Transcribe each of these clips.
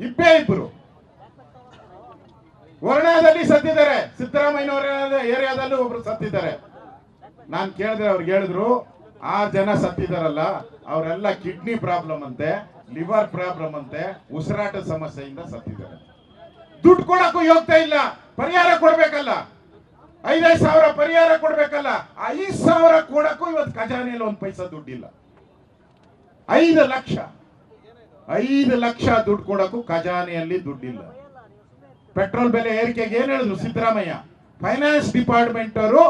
ಇಬ್ಬರು ವರ್ಣದಲ್ಲಿ ಸತ್ತಿದ್ದಾರೆ. ಸಿದ್ದರಾಮಯ್ಯನವರ ಏರಿಯಾದಲ್ಲೂ ಒಬ್ರು ಸತ್ತಿದ್ದಾರೆ. ನಾನು ಕೇಳಿದ್ರೆ ಅವ್ರಿಗೆ ಹೇಳಿದ್ರು 6 ಜನ ಸತ್ತಿದಾರಲ್ಲ ಅವರೆಲ್ಲ ಕಿಡ್ನಿ ಪ್ರಾಬ್ಲಮ್ ಅಂತೆ, ಲಿವರ್ ಪ್ರಾಬ್ಲಮ್ ಅಂತೆ, ಉಸಿರಾಟದ ಸಮಸ್ಯೆಯಿಂದ ಸತ್ತಿದ್ದಾರೆ. ದುಡ್ಡು ಕೊಡಕ್ಕೂ ಯೋಗ್ಯತೆ ಇಲ್ಲ. ಪರಿಹಾರ ಕೊಡ್ಬೇಕಲ್ಲ, 5,000 ಸಾವಿರ ಪರಿಹಾರ ಕೊಡ್ಬೇಕಲ್ಲ. 5,000 ಕೊಡಕ್ಕೂ ಇವತ್ತು ಖಜಾನೆಯಲ್ಲಿ 1 ಪೈಸಾ ದುಡ್ಡಿಲ್ಲ. 5 ಲಕ್ಷ ದುಡ್ಡು ಕೊಡಕ್ಕೂ ಖಜಾನೆಯಲ್ಲಿ ದುಡ್ಡಿಲ್ಲ. ಪೆಟ್ರೋಲ್ ಬೆಲೆ ಏರಿಕೆಗೆ ಏನ್ ಹೇಳಿದ್ರು ಸಿದ್ದರಾಮಯ್ಯ? ಫೈನಾನ್ಸ್ ಡಿಪಾರ್ಟ್ಮೆಂಟ್ ಅವರು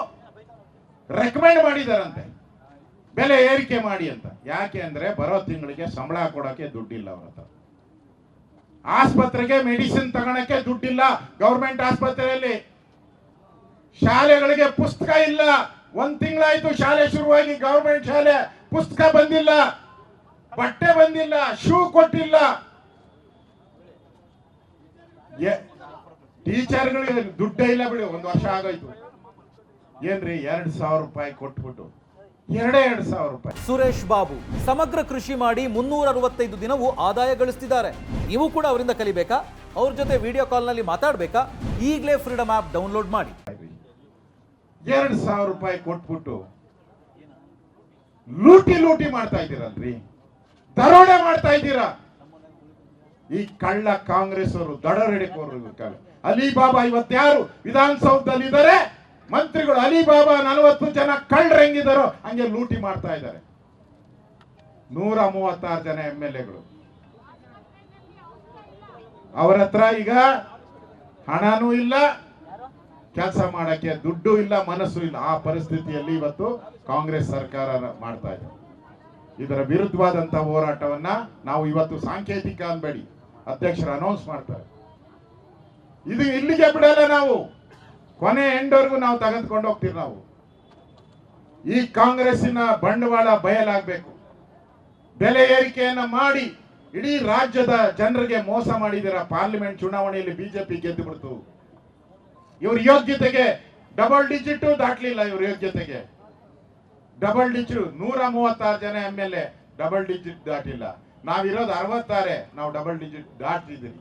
ರೆಕಮೆಂಡ್ ಮಾಡಿದಾರಂತೆ ಬೆಲೆ ಏರಿಕೆ ಮಾಡಿ ಅಂತ. ಯಾಕೆ ಅಂದ್ರೆ ಬರೋ ತಿಂಗಳಿಗೆ ಸಂಬಳ ಕೊಡಕ್ಕೆ ದುಡ್ಡಿಲ್ಲ ಅವ್ರ ಹತ್ರ. ಆಸ್ಪತ್ರೆಗೆ ಮೆಡಿಸಿನ್ ತಗೊಳಕ್ಕೆ ದುಡ್ಡಿಲ್ಲ ಗೌರ್ಮೆಂಟ್ ಆಸ್ಪತ್ರೆಯಲ್ಲಿ. ಶಾಲೆಗಳಿಗೆ ಪುಸ್ತಕ ಇಲ್ಲ. 1 ತಿಂಗಳಾಯ್ತು ಶಾಲೆ ಶುರುವಾಗಿ, ಗೌರ್ಮೆಂಟ್ ಶಾಲೆ ಪುಸ್ತಕ ಬಂದಿಲ್ಲ, ಬಟ್ಟೆ ಬಂದಿಲ್ಲ, ಶೂ ಕೊಟ್ಟಿಲ್ಲ. ಟೀಚರ್ಗಳಿಗೆ ದುಡ್ಡೇ ಇಲ್ಲ ಬಿಡಿ. 1 ವರ್ಷ ಆಗೋಯ್ತು. ಏನ್ರಿ 2,000 ರೂಪಾಯಿ ಕೊಟ್ಬಿಟ್ಟು 2,000 ರೂಪಾಯಿ. ಸುರೇಶ್ ಬಾಬು ಸಮಗ್ರ ಕೃಷಿ ಮಾಡಿ 365 ದಿನವೂ ಆದಾಯ ಗಳಿಸ್ತಿದ್ದಾರೆ. ನೀವು ಕೂಡ ಅವರಿಂದ ಕಲಿಬೇಕಾ? ಅವ್ರ ಜೊತೆ ವಿಡಿಯೋ ಕಾಲ್ನಲ್ಲಿ ಮಾತಾಡಬೇಕಾ? ಈಗಲೇ ಫ್ರೀಡಮ್ ಆಪ್ ಡೌನ್ಲೋಡ್ ಮಾಡಿ. 2,000 ರೂಪಾಯಿ ಕೊಟ್ಬಿಟ್ಟು ಲೂಟಿ ಮಾಡ್ತಾ ಇದ್ದೀರಲ್ರಿ, ದರೋಡೆ ಮಾಡ್ತಾ ಇದ್ದೀರಾ. ಈ ಕಳ್ಳ ಕಾಂಗ್ರೆಸ್ ಅವರು ದಡರೆಡೆಕೋರು. ಅಲಿಬಾಬಾ ಇವತ್ತ್ಯಾರು ವಿಧಾನಸೌಧದಲ್ಲಿ ಇದ್ದಾರೆ ಮಂತ್ರಿಗಳು? ಅಲಿಬಾಬಾ 40 ಜನ ಕಳ್ಳರು ಹೆಂಗಿದಾರೋ ಹಂಗೆ ಲೂಟಿ ಮಾಡ್ತಾ ಇದ್ದಾರೆ. 136 ಜನ MLAಗಳು. ಅವರ ಹತ್ರ ಈಗ ಹಣನೂ ಇಲ್ಲ, ಕೆಲಸ ಮಾಡಕ್ಕೆ ದುಡ್ಡು ಇಲ್ಲ, ಮನಸ್ಸು ಇಲ್ಲ. ಆ ಪರಿಸ್ಥಿತಿಯಲ್ಲಿ ಇವತ್ತು ಕಾಂಗ್ರೆಸ್ ಸರ್ಕಾರ ಮಾಡ್ತಾ ಇದೆ. ಇದರ ವಿರುದ್ಧವಾದಂತ ಹೋರಾಟವನ್ನ ನಾವು ಇವತ್ತು ಸಾಂಕೇತಿಕ ಅನ್ಬೇಡಿ, ಅಧ್ಯಕ್ಷರು ಅನೌನ್ಸ್ ಮಾಡ್ತಾರೆ. ಇದು ಇಲ್ಲಿಗೆ ಬಿಡಲ್ಲ. ನಾವು ಕೊನೆ ಎಂಡ್ವರೆಗೂ ನಾವು ತೆಗೆದುಕೊಂಡು ಹೋಗ್ತೀವಿ. ನಾವು ಈ ಕಾಂಗ್ರೆಸ್ಸಿನ ಬಂಡವಾಳ ಬಯಲಾಗಬೇಕು. ಬೆಲೆ ಏರಿಕೆಯನ್ನ ಮಾಡಿ ಇಡೀ ರಾಜ್ಯದ ಜನರಿಗೆ ಮೋಸ ಮಾಡಿದಿರ. ಪಾರ್ಲಿಮೆಂಟ್ ಚುನಾವಣೆಯಲ್ಲಿ ಬಿಜೆಪಿ ಗೆದ್ದು ಬಿಡ್ತು. ಇವ್ರ ಯೋಗ್ಯತೆಗೆ ಡಬಲ್ ಡಿಜಿಟ್ ದಾಟ್ಲಿಲ್ಲ. ಇವ್ರ ಯೋಗ್ಯತೆಗೆ ಡಬಲ್ ಡಿಜಿಟ್ 136 ಜನ MLA ಡಬಲ್ ಡಿಜಿಟ್ ದಾಟಿಲ್ಲ. ನಾವಿರೋದು 66. ನಾವು ಡಬಲ್ ಡಿಜಿಟ್ ದಾಟಿದ್ದೀರಿ.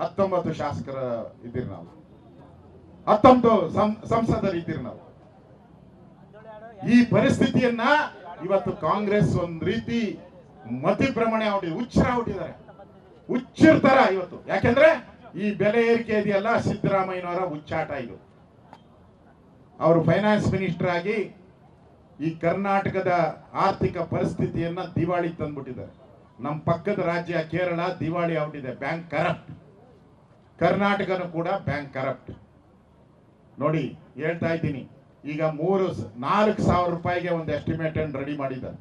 19 ಶಾಸಕರ ಇದ್ದೀರಿ ನಾವು, 19 ಸಂಸದರು ಇದ್ದೀರಿ ನಾವು. ಈ ಪರಿಸ್ಥಿತಿಯನ್ನ ಇವತ್ತು ಕಾಂಗ್ರೆಸ್ ಒಂದ್ ರೀತಿ ಮತಿಭ್ರಮಣೆ ಹೊಟ್ಟಿದೆ, ಹುಚ್ಚರ ಹೊಟ್ಟಿದ್ದಾರೆ, ಹುಚ್ಚಿರ್ತಾರ ಇವತ್ತು. ಯಾಕೆಂದ್ರೆ ಈ ಬೆಲೆ ಏರಿಕೆ ಇದೆಯಲ್ಲ, ಸಿದ್ದರಾಮಯ್ಯನವರ ಹುಚ್ಚಾಟ ಇದು. ಅವರು ಫೈನಾನ್ಸ್ ಮಿನಿಸ್ಟರ್ ಆಗಿ ಈ ಕರ್ನಾಟಕದ ಆರ್ಥಿಕ ಪರಿಸ್ಥಿತಿಯನ್ನ ದಿವಾಳಿ ತಂದ್ಬಿಟ್ಟಿದ್ದಾರೆ. ನಮ್ಮ ಪಕ್ಕದ ರಾಜ್ಯ ಕೇರಳ ದಿವಾಳಿ ಆಗ್ಬಿಟ್ಟಿದೆ. Bank corrupt. ಕರ್ನಾಟಕನೂ ಕೂಡ ಬ್ಯಾಂಕ್ ಕರಪ್ಟ್. ನೋಡಿ ಹೇಳ್ತಾ ಇದ್ದೀನಿ, ಈಗ 4,000 ರೂಪಾಯಿಗೆ ಒಂದು ಎಸ್ಟಿಮೇಟ್ ರೆಡಿ ಮಾಡಿದ್ದಾರೆ.